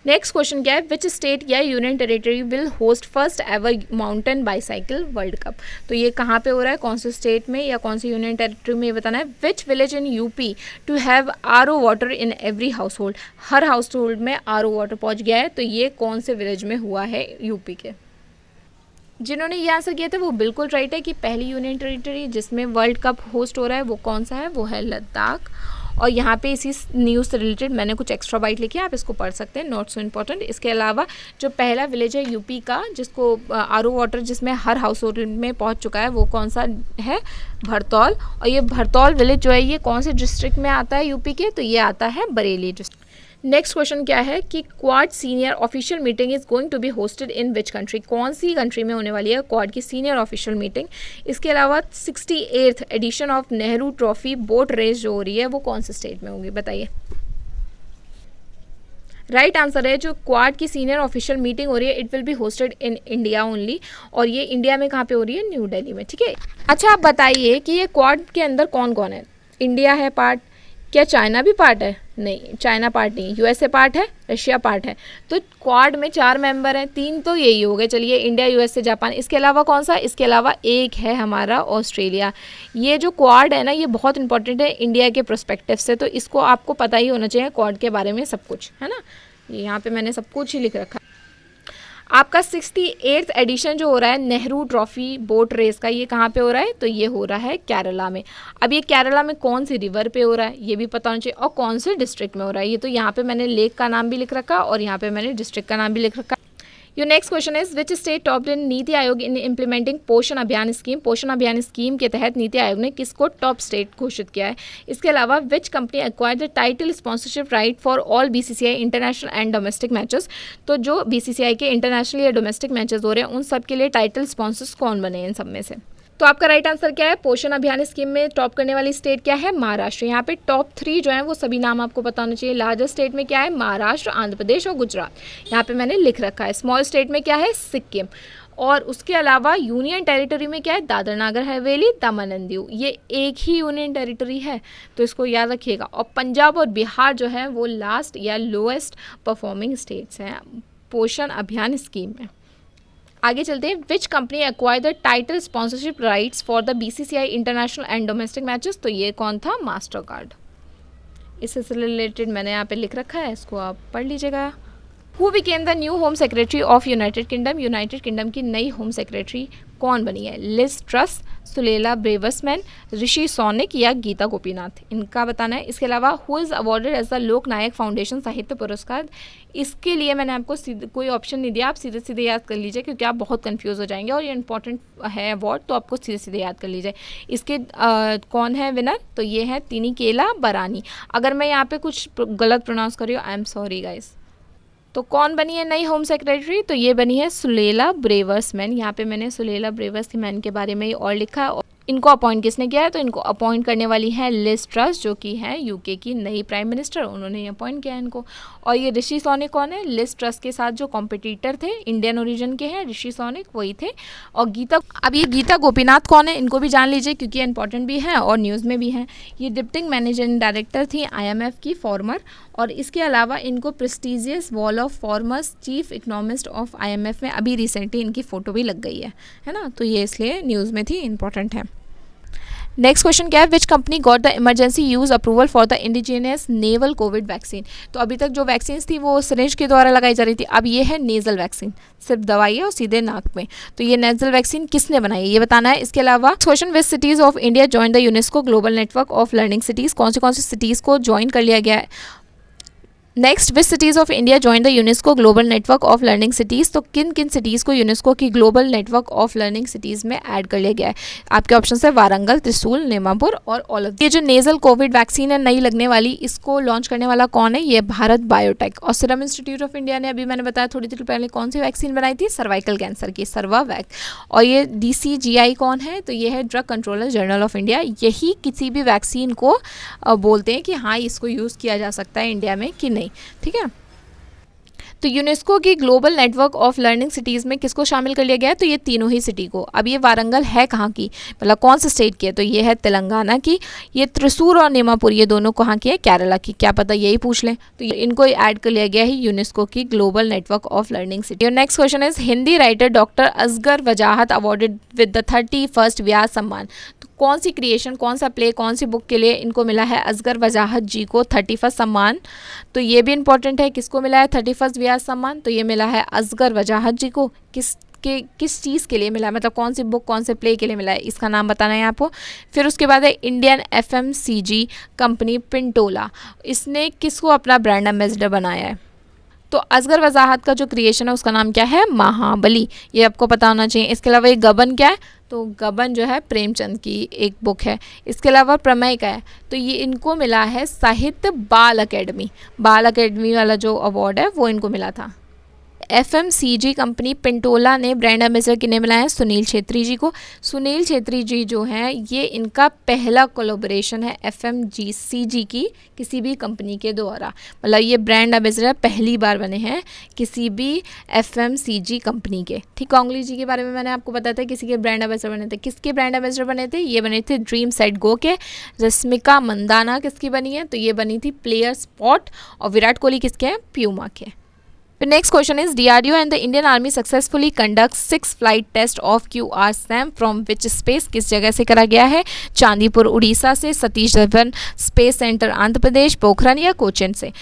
नेक्स्ट क्वेश्चन क्या है? विच स्टेट या union territory will host first ever mountain bicycle world cup? तो ये कहाँ पे हो रहा है, कौन से स्टेट में या कौन सी यूनियन टेरिटरी में, ये बताना है। Which village in UP to have RO water in every household? हर हाउस होल्ड में RO वाटर पहुँच गया है, तो ये कौन से विलेज में हुआ है यूपी के? जिन्होंने ये आंसर किया था वो बिल्कुल राइट है कि पहली यूनियन टेरिटरी जिसमें वर्ल्ड कप होस्ट हो रहा है वो कौन सा है? वो है लद्दाख। और यहाँ पे इसी न्यूज़ से रिलेटेड मैंने कुछ एक्स्ट्रा बाइट लिखी है, आप इसको पढ़ सकते हैं, नॉट सो इम्पॉर्टेंट। इसके अलावा जो पहला विलेज है यूपी का जिसको RO वाटर जिसमें हर हाउस होल्ड में पहुँच चुका है, वो कौन सा है? भरतौल। और ये भरतौल विलेज जो है ये कौन से डिस्ट्रिक्ट में आता है यूपी के? तो ये आता है बरेली डिस्ट्रिक्ट। नेक्स्ट क्वेश्चन क्या है कि Quad senior official meeting is going to be hosted in which country? कौन सी कंट्री में होने वाली है क्वाड की सीनियर ऑफिशियल मीटिंग? इसके अलावा 68th edition of Nehru trophy boat race जो हो रही है वो कौन से स्टेट में होगी? बताइए। राइट आंसर है जो क्वाड की सीनियर ऑफिशियल मीटिंग हो रही है, it will be hosted in India only. और ये इंडिया में कहाँ पे हो रही है? न्यू दिल्ली में, ठीक है। अच्छा आप बताइए कि ये क्वाड के अंदर कौन कौन है? इंडिया है पार्ट, क्या चाइना भी पार्ट है? नहीं, चाइना पार्ट नहीं, USA पार्ट है, रशिया पार्ट है। तो क्वाड में 4 मेंबर हैं, 3 तो यही हो गए, चलिए इंडिया, USA, जापान। इसके अलावा कौन सा? इसके अलावा एक है हमारा ऑस्ट्रेलिया। ये जो क्वाड है ना ये बहुत इंपॉर्टेंट है इंडिया के पर्सपेक्टिव से, तो इसको आपको पता ही होना चाहिए क्वाड के बारे में सब कुछ, है ना। यहाँ पे मैंने सब कुछ ही लिख रखा है। आपका 68th एडिशन जो हो रहा है नेहरू ट्रॉफी बोट रेस का, ये कहाँ पे हो रहा है? तो ये हो रहा है केरला में। अब ये केरला में कौन सी रिवर पे हो रहा है ये भी पता होना चाहिए, और कौन से डिस्ट्रिक्ट में हो रहा है। ये तो यहाँ पे मैंने लेक का नाम भी लिख रखा और यहाँ पे मैंने डिस्ट्रिक्ट का नाम भी लिख रखा। Your next question is which state top in NITI Aayog in implementing पोषण अभियान स्कीम? पोषण अभियान स्कीम के तहत नीति आयोग ने किसको टॉप स्टेट घोषित किया है? इसके अलावा which company acquired the title sponsorship right for all BCCI international and domestic matches? तो जो BCCI के इंटरनेशनल या डोमेस्टिक मैचेस हो रहे हैं उन सब के लिए टाइटल स्पॉन्सर्स कौन बने हैं इन सब में से? तो आपका राइट आंसर क्या है? पोषण अभियान स्कीम में टॉप करने वाली स्टेट क्या है? महाराष्ट्र। यहाँ पे टॉप 3 जो है वो सभी नाम आपको पता होना चाहिए। लार्जेस्ट स्टेट में क्या है? महाराष्ट्र, आंध्र प्रदेश और गुजरात, यहाँ पे मैंने लिख रखा है। स्मॉल स्टेट में क्या है? सिक्किम। और उसके अलावा यूनियन टेरिटरी में क्या है? दादर नगर हवेली, दमन एंड दीव, ये एक ही यूनियन टेरिटरी है, तो इसको याद रखिएगा। और पंजाब और बिहार जो है वो लास्ट या लोएस्ट परफॉर्मिंग स्टेट्स हैं पोषण अभियान स्कीम में। आगे चलते हैं। Which company acquire the title sponsorship rights for the BCCI international and domestic matches? तो ये कौन था? Master card. इससे रिलेटेड मैंने यहाँ पे लिख रखा है, इसको आप पढ़ लीजिएगा। Who became the new home secretary of United Kingdom? United Kingdom की नई होम सेक्रेटरी कौन बनी है? Liz Truss, Suella Braverman, Rishi Sunak या गीता गोपीनाथ? इनका बताना है। इसके अलावा who is awarded as the Lok Nayak foundation साहित्य पुरस्कार? इसके लिए मैंने आपको कोई ऑप्शन नहीं दिया, आप सीधे सीधे याद कर लीजिए क्योंकि आप बहुत कंफ्यूज हो जाएंगे और ये इंपॉर्टेंट है अवार्ड, तो आपको सीधे सीधे याद कर लीजिए। इसके कौन है विनर? तो ये है तिनिकेला बरानी। अगर मैं यहाँ पे कुछ गलत प्रोनाउंस कर रही हूँ, आई एम सॉरी गाइस। तो कौन बनी है नई होम सेक्रेटरी? तो ये बनी है सुलेला ब्रेवसमैन। यहाँ पे मैंने सुलेला ब्रेवसमैन के बारे में और लिखा है। इनको अपॉइंट किसने किया है? तो इनको अपॉइंट करने वाली है लिज ट्रस, जो कि है UK की नई प्राइम मिनिस्टर, उन्होंने अपॉइंट किया है इनको। और ये ऋषि सोनिक कौन है? लिज ट्रस के साथ जो कॉम्पिटिटर थे, इंडियन ओरिजिन के हैं, ऋषि सोनिक वही थे। और गीता, अब ये गीता गोपीनाथ कौन है? इनको भी जान लीजिए क्योंकि ये इंपॉर्टेंट भी है और न्यूज़ में भी हैं। ये डिप्टी मैनेजिंग डायरेक्टर थी IMF की फॉर्मर, और इसके अलावा इनको prestigious wall of formers chief economist of IMF में अभी रिसेंटली इनकी फ़ोटो भी लग गई है ना, तो ये इसलिए न्यूज़ में थी, इंपॉर्टेंट है। नेक्स्ट क्वेश्चन क्या है? Which company got the emergency use approval for the indigenous naval Covid vaccine? तो अभी तक जो वैक्सीन थी वो सिरिंज के द्वारा लगाई जा रही थी, अब ये है नेजल वैक्सीन, सिर्फ दवाई है और सीधे नाक में। तो ये नेजल वैक्सीन किसने बनाई है ये बताना है। इसके अलावा question, which cities of India join the UNESCO global network of learning cities? कौन सी सिटीज़ को ज्वाइन कर लिया गया है next, which cities of India join the UNESCO global network of learning cities. तो किन किन सिटीज़ को यूनेस्को की global network of learning cities में ऐड कर लिया गया है? आपके ऑप्शन है वारंगल, त्रिशूल, नेमापुर और ऑल। ये जो नेजल कोविड वैक्सीन है नई लगने वाली, इसको लॉन्च करने वाला कौन है? ये भारत बायोटेक। और सीरम इंस्टीट्यूट ऑफ इंडिया ने, अभी मैंने बताया थोड़ी देर पहले, कौन सी वैक्सीन बनाई थी? सर्वाइकल कैंसर की, सर्वावैक। और ये DCGI कौन है? तो ये है drug controller general of India. यही किसी भी वैक्सीन को बोलते हैं कि हाँ इसको यूज़ किया जा सकता है इंडिया में कि नहीं। ठीक है, तो यूनेस्को की global network of learning cities में किसको शामिल कर लिया गया है? तो ये तीनों ही सिटी को। अब ये वारंगल है कहाँ की, मतलब कौन से स्टेट की है? तो ये है तेलंगाना की। ये त्रिशूर और नेमापुर, ये दोनों कहाँ की है? केरला की। क्या पता यही पूछ लें। तो इनको ऐड कर लिया गया है यूनेस्को की global network of learning city. और next question is, Hindi writer doctor Asghar Wajahat awarded with the 31st व्यास सम्मान। तो कौन सी क्रिएशन, कौन सा प्ले, कौन सी बुक के लिए इनको मिला है असगर वजाहत जी को 31st सम्मान? तो ये भी इंपॉर्टेंट है, किसको मिला है 31st व्यास सम्मान? तो ये मिला है असगर वजाहत जी को। किस चीज़ के लिए मिला है, मतलब कौन सी बुक, कौन से प्ले के लिए मिला है, इसका नाम बताना है आपको। फिर उसके बाद है इंडियन FMCG कंपनी पिंटोला, इसने किसको अपना ब्रांड एम्बेसडर बनाया है? तो असगर वजाहत का जो क्रिएशन है उसका नाम क्या है? महाबली। ये आपको पता होना चाहिए। इसके अलावा ये गबन क्या है? तो गबन जो है प्रेमचंद की एक बुक है। इसके अलावा प्रमेय का है, तो ये इनको मिला है साहित्य बाल अकेडमी वाला जो अवार्ड है वो इनको मिला था। FMCG कंपनी पिंटोला ने ब्रांड एम्बेसडर किन्हें मिला है? सुनील छेत्री जी को। सुनील छेत्री जी जो हैं ये इनका पहला कोलैबोरेशन है FMCG की किसी भी कंपनी के द्वारा, मतलब ये ब्रांड एम्बेसडर पहली बार बने हैं किसी भी FMCG कंपनी के। ठीक, कोंगली जी के बारे में मैंने आपको बताया था, किसी के ब्रांड एम्बेसडर बने थे। किसके ब्रांड एम्बेसडर बने थे? ये बने थे ड्रीम सेट गो के। रश्मिका मंदाना किसकी बनी है? तो ये बनी थी प्लेयर स्पॉट। और विराट कोहली किसके हैं? प्यूमा के। The next question is, DRDO and the Indian Army successfully conduct 6 flight test of QR-SAM from which space? किस जगह से करा गया है? चांदीपुर उड़ीसा से, सतीश धवन स्पेस सेंटर आंध्र प्रदेश, पोखरन या कोचीन से।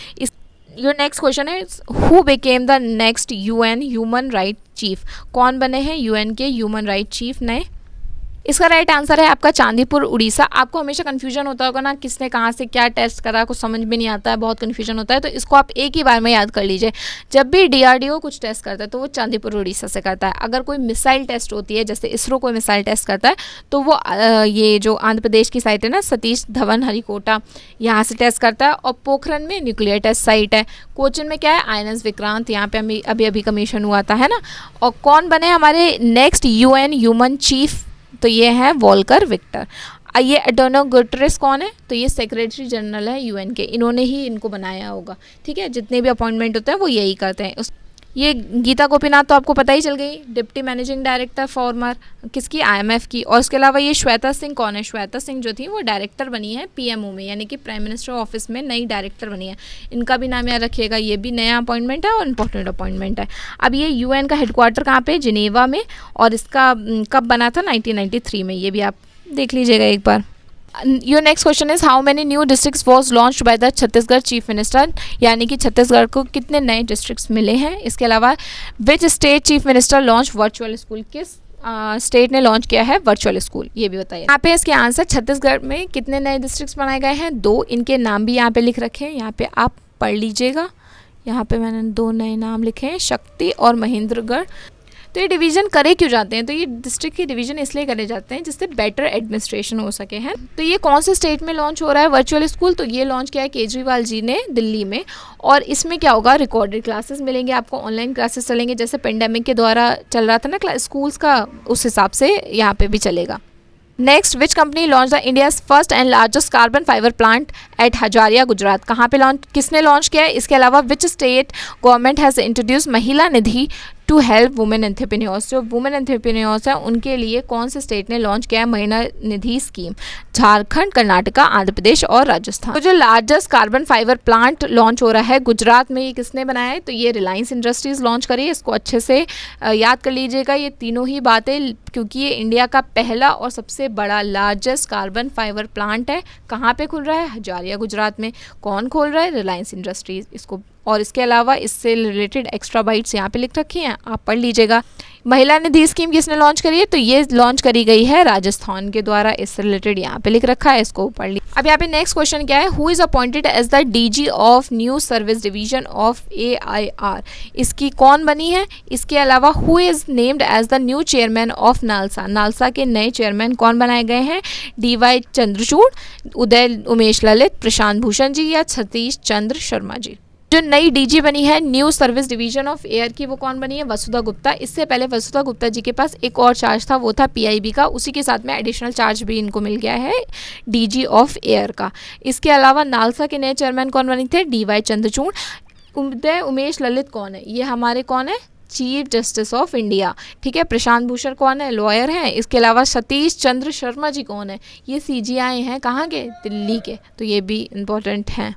Your next question is, who became the next UN Human Rights Chief? कौन बने हैं UN के Human Rights Chief नए? इसका राइट आंसर है आपका चांदीपुर उड़ीसा। आपको हमेशा कन्फ्यूजन होता होगा ना, किसने कहाँ से क्या टेस्ट करा, कुछ समझ में नहीं आता है, बहुत कन्फ्यूजन होता है। तो इसको आप एक ही बार में याद कर लीजिए, जब भी DRDO कुछ टेस्ट करता है तो वो चांदीपुर उड़ीसा से करता है। अगर कोई मिसाइल टेस्ट होती है, जैसे इसरो कोई मिसाइल टेस्ट करता है, तो वो ये जो आंध्र प्रदेश की साइट है ना, सतीश धवन हरिकोटा, यहाँ से टेस्ट करता है। और पोखरन में न्यूक्लियर टेस्ट साइट है। कोचीन में क्या है? INS विक्रांत, यहाँ पे अभी कमीशन हुआ था, है ना। और कौन बने हमारे नेक्स्ट UN ह्यूमन चीफ? तो ये है वॉल्कर विक्टर। ये एंटोनियो गुटेरेस कौन है? तो ये सेक्रेटरी जनरल है UN के। इन्होंने ही इनको बनाया होगा। ठीक है, जितने भी अपॉइंटमेंट होते हैं वो यही करते हैं। ये गीता गोपीनाथ तो आपको पता ही चल गई, डिप्टी मैनेजिंग डायरेक्टर फॉर्मर किसकी? IMF की। और इसके अलावा ये श्वेता सिंह कौन है? श्वेता सिंह जो थी वो डायरेक्टर बनी है PMO में, यानी कि प्राइम मिनिस्टर ऑफिस में नई डायरेक्टर बनी है। इनका भी नाम याद रखिएगा, ये भी नया अपॉइंटमेंट है और इम्पोर्टेंट अपॉइंटमेंट है। अब ये UN का हेडक्वार्टर कहाँ पे? जिनेवा में। और इसका कब बना था? 1993 में। ये भी आप देख लीजिएगा एक बार। Your next question is, how many new districts was launched by the Chhattisgarh chief minister? यानी कि छत्तीसगढ़ को कितने नए डिस्ट्रिक्ट्स मिले हैं। इसके अलावा which state chief minister launch virtual school? किस स्टेट ने लॉन्च किया है वर्चुअल स्कूल? ये भी बताइए। यहाँ पे इसके आंसर, छत्तीसगढ़ में कितने नए डिस्ट्रिक्ट्स बनाए गए हैं? 2। इनके नाम भी यहाँ पे लिख रखे हैं, यहाँ पे आप पढ़ लीजिएगा। यहाँ पे मैंने 2 नए नाम लिखे हैं, शक्ति और महेंद्रगढ़। तो ये डिवीज़न करे क्यों जाते हैं? तो ये डिस्ट्रिक्ट की डिवीज़न इसलिए करे जाते हैं जिससे बेटर एडमिनिस्ट्रेशन हो सके, हैं। तो ये कौन से स्टेट में लॉन्च हो रहा है वर्चुअल स्कूल? तो ये लॉन्च किया है केजरीवाल जी ने दिल्ली में। और इसमें क्या होगा? रिकॉर्डेड क्लासेस मिलेंगे आपको, ऑनलाइन क्लासेस चलेंगे, जैसे पेंडेमिक के द्वारा चल रहा था ना स्कूल्स का, उस हिसाब से यहाँ पे भी चलेगा। Next, which company launch the India's first and largest carbon fibre plant at Hazaria Gujarat? कहाँ पे लॉन्च, किसने लॉन्च किया है? इसके अलावा which state government has introduce महिला निधि टू हेल्प वुमेन एंटरप्रेन्योर्स? जो वुमेन एंटरप्रेन्योर्स हैं उनके लिए कौन से स्टेट ने लॉन्च किया है महिला निधि स्कीम? झारखंड, कर्नाटका, आंध्र प्रदेश और राजस्थान। तो जो largest carbon fibre plant launch हो रहा है गुजरात में, ये किसने बनाया है? तो ये रिलायंस इंडस्ट्रीज़ लॉन्च करी है। इसको अच्छे से याद कर लीजिएगा ये तीनों ही बातें, क्योंकि ये इंडिया का पहला और सबसे बड़ा लार्जेस्ट कार्बन फाइबर प्लांट है। कहाँ पे खुल रहा है? हजारिया गुजरात में। कौन खोल रहा है? रिलायंस इंडस्ट्रीज़ इसको। और इसके अलावा इससे रिलेटेड एक्स्ट्रा बाइट्स यहाँ पे लिख रखी हैं, आप पढ़ लीजिएगा। महिला निधि स्कीम किसने लॉन्च करी है, तो ये लॉन्च करी गई है राजस्थान के द्वारा। इससे रिलेटेड यहाँ पे लिख रखा है, इसको पढ़ ली। अब यहाँ पे नेक्स्ट क्वेश्चन क्या है, who is appointed as the DG of new service division of AIR, इसकी कौन बनी है। इसके अलावा who is named as the new chairman of NALSA, NALSA के नए चेयरमैन कौन बनाए गए हैं, DY चंद्रचूड़, उदय उमेश ललित, प्रशांत भूषण जी या सतीश चंद्र शर्मा जी। जो नई डीजी बनी है new service division of air की, वो कौन बनी है, वसुधा गुप्ता। इससे पहले वसुधा गुप्ता जी के पास एक और चार्ज था, वो था PIB का, उसी के साथ में एडिशनल चार्ज भी इनको मिल गया है DG ऑफ एयर का। इसके अलावा नालसा के नए चेयरमैन कौन बने थे, DY चंद्रचूड़। उदय उमेश ललित कौन है, ये हमारे कौन है, चीफ जस्टिस ऑफ इंडिया, ठीक है। प्रशांत भूषण कौन है, लॉयर हैं। इसके अलावा सतीश चंद्र शर्मा जी कौन है, ये CGI हैं, कहाँ के, दिल्ली के, तो ये भी इंपॉर्टेंट हैं।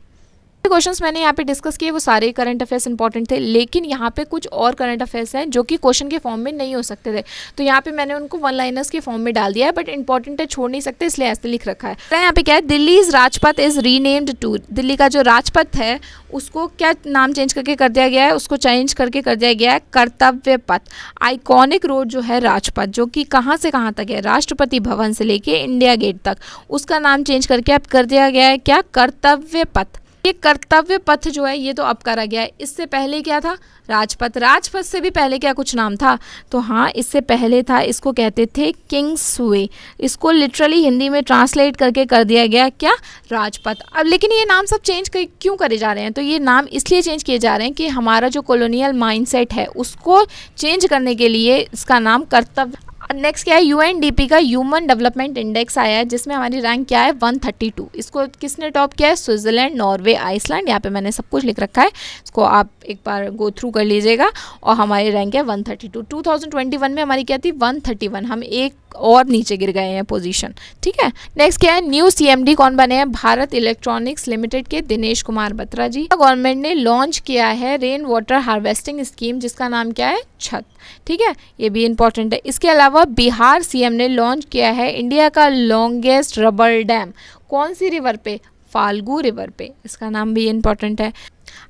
क्वेश्चंस मैंने यहाँ पे डिस्कस किए वो सारे करंट अफेयर्स इंपॉर्टेंट थे, लेकिन यहाँ पे कुछ और करंट अफेयर्स हैं जो कि क्वेश्चन के फॉर्म में नहीं हो सकते थे, तो यहाँ पे मैंने उनको वन लाइनर्स के फॉर्म में डाल दिया है, बट इंपॉर्टेंट है, छोड़ नहीं सकते, इसलिए ऐसे लिख रखा है। यहाँ पे क्या है, Delhi Rajpath is renamed to, Delhi का जो राजपथ है उसको क्या नाम चेंज करके कर दिया गया है, उसको चेंज करके कर दिया गया है कर्तव्य पथ। आइकॉनिक रोड जो है राजपथ, जो कि कहाँ से कहाँ तक है, राष्ट्रपति भवन से लेके इंडिया गेट तक, उसका नाम चेंज करके अब कर दिया गया है क्या, कर्तव्य पथ। ये कर्तव्य पथ जो है ये तो अब करा गया है, इससे पहले क्या था, राजपथ। राजपथ से भी पहले क्या कुछ नाम था, तो हाँ इससे पहले था, इसको कहते थे किंग्स वे। इसको लिटरली हिंदी में ट्रांसलेट करके कर दिया गया क्या, राजपथ। अब लेकिन ये नाम सब चेंज क्यों करे जा रहे हैं, तो ये नाम इसलिए चेंज किए जा रहे हैं कि हमारा जो कॉलोनियल माइंडसेट है उसको चेंज करने के लिए इसका नाम कर्तव्य। नेक्स्ट क्या है, UNDP का ह्यूमन डेवलपमेंट इंडेक्स आया है, जिसमें हमारी रैंक क्या है, 132। इसको किसने टॉप किया है, स्विट्जरलैंड, नॉर्वे, आइसलैंड। यहाँ पे मैंने सब कुछ लिख रखा है, इसको आप एक बार गो थ्रू कर लीजिएगा। और हमारी रैंक है 132। 2021 में हमारी क्या थी, 131, हम एक और नीचे गिर गए हैं पोजीशन, ठीक है। नेक्स्ट क्या है, न्यू CMD कौन बने हैं, भारत इलेक्ट्रॉनिक्स लिमिटेड के दिनेश कुमार बत्रा जी। गवर्नमेंट ने लॉन्च किया है रेन वाटर हार्वेस्टिंग स्कीम, जिसका नाम क्या है, छत, ठीक है, ये भी इंपॉर्टेंट है। इसके अलावा बिहार CM ने लॉन्च किया है इंडिया का लॉन्गेस्ट रबर डैम, कौन सी रिवर पे, फाल्गु रिवर पे, इसका नाम भी इंपॉर्टेंट है।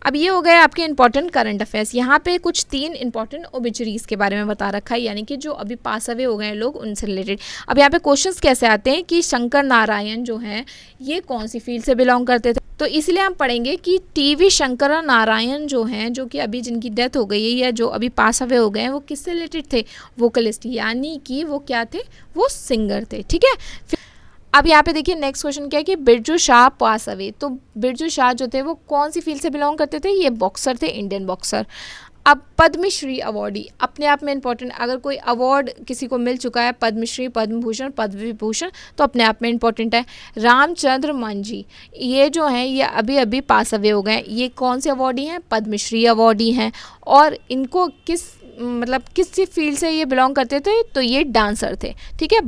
अब ये हो गए आपके इंपॉर्टेंट करंट अफेयर्स। यहाँ पे कुछ 3 इंपॉर्टेंट ओबिचुरीज के बारे में बता रखा है, यानी कि जो अभी पास अवे हो गए हैं लोग, उनसे रिलेटेड। अब यहाँ पे क्वेश्चंस कैसे आते हैं कि शंकर नारायण जो हैं ये कौन सी फील्ड से बिलोंग करते थे, तो इसलिए हम पढ़ेंगे कि TV शंकर नारायण जो हैं, जो कि अभी जिनकी डेथ हो गई है या जो अभी पास अवे हो गए हैं, वो किससे रिलेटेड थे, वोकलिस्ट, यानी कि वो क्या थे, वो सिंगर थे, ठीक है। अब यहाँ पे देखिए नेक्स्ट क्वेश्चन क्या है कि बिरजू शाह पास अवे, तो बिरजू शाह जो थे वो कौन सी फील्ड से बिलोंग करते थे, ये बॉक्सर थे, इंडियन बॉक्सर। अब पद्मश्री अवॉर्डी अपने आप में इंपॉर्टेंट, अगर कोई अवार्ड किसी को मिल चुका है, पद्मश्री, पद्म भूषण, पद्म विभूषण, तो अपने आप में इंपॉर्टेंट है। रामचंद्र मांझी ये जो हैं ये अभी अभी पास अवे हो गए, ये कौन से अवॉर्डी हैं, पद्मश्री अवॉर्डी हैं। और इनको किस फील्ड से ये बिलोंग करते थे, तो ये डांसर थे, ठीक है।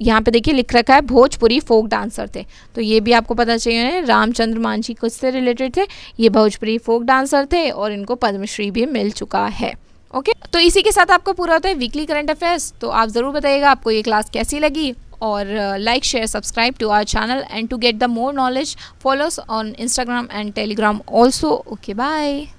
यहाँ पे देखिए लिख रखा है भोजपुरी फोक डांसर थे, तो ये भी आपको पता चाहिए। रामचंद्र मांझी किससे रिलेटेड थे, ये भोजपुरी फोक डांसर थे और इनको पद्मश्री भी मिल चुका है। ओके, तो इसी के साथ आपका पूरा होता है वीकली करंट अफेयर्स। तो आप ज़रूर बताइएगा आपको ये क्लास कैसी लगी, और like share subscribe to our channel, and to get the more knowledge follow us on Instagram and Telegram also. Okay, bye.